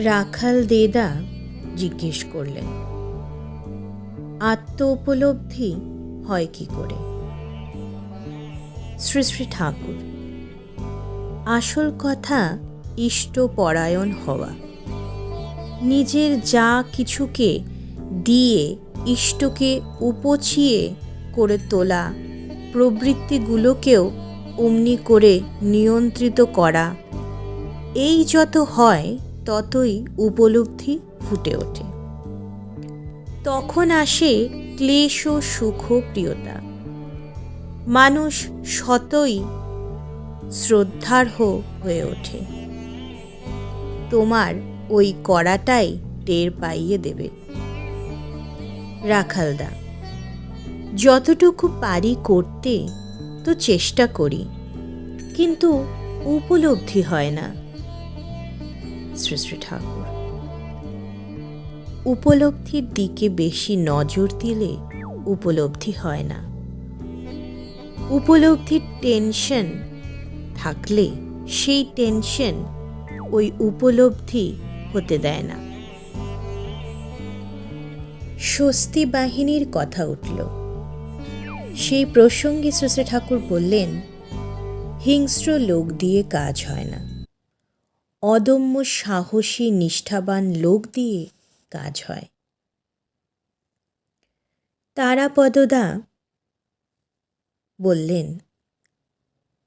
রাখাল দেদা জিজ্ঞেস করলেন, আত্ম উপলব্ধি হয় কি করে? শ্রী শ্রী ঠাকুর, আসল কথা ইষ্টপরায়ণ হওয়া। নিজের যা কিছুকে দিয়ে ইষ্টকে উপচিয়ে করে তোলা, প্রবৃত্তিগুলোকেও অমনি করে নিয়ন্ত্রিত করা, এই যত হয় ততই উপলব্ধি ফুটে ওঠে। তখন আসে ক্লেশ ও সুখ প্রিয়তা। মানুষ স্বতই শ্রদ্ধার্হ হয়ে ওঠে। তোমার ওই করাটাই টের পাইয়ে দেবে। রাখালদা, যতটুকু পারি করতে তো চেষ্টা করি, কিন্তু উপলব্ধি হয় না। শ্রী শ্রী ঠাকুর, উপলব্ধির দিকে বেশি নজর দিলে উপলব্ধি হয় না। উপলব্ধির টেনশন থাকলে সেই টেনশন ওই উপলব্ধি হতে দেয় না। স্বস্তি বাহিনীর কথা উঠল। সেই প্রসঙ্গে শ্রী শ্রী ঠাকুর বললেন, হিংস্র লোক দিয়ে কাজ হয় না, অদম্য সাহসী নিষ্ঠাবান লোক দিয়ে কাজ হয়। তারাপদদা বললেন,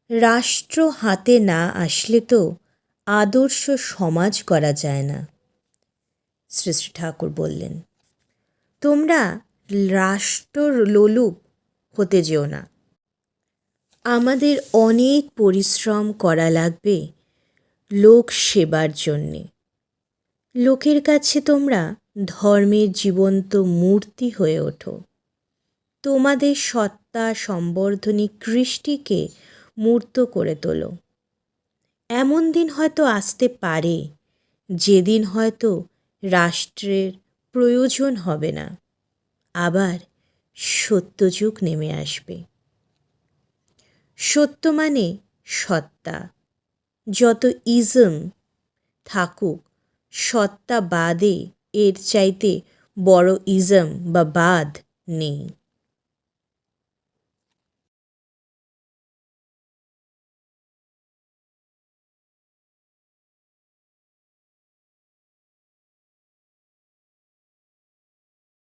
রাষ্ট্র হাতে না আসলে তো আদর্শ সমাজ করা যায় না। শ্রী শ্রী ঠাকুর বললেন, তোমরা রাষ্ট্র লোলুপ হতে যেও না। আমাদের অনেক পরিশ্রম করা লাগবে লোক সেবার জন্যে। লোকের কাছে তোমরা ধর্মের জীবন্ত মূর্তি হয়ে ওঠো। তোমাদের সত্তা সম্বর্ধনী কৃষ্টিকে মূর্ত করে তোলো। এমন দিন হয়তো আসতে পারে যেদিন হয়তো রাষ্ট্রের প্রয়োজন হবে না, আবার সত্যযুগ নেমে আসবে। সত্য মানে সত্তা। যত ইজম থাকুক, সত্তা বাদে এর চাইতে বড় ইজম বা বাদ নেই।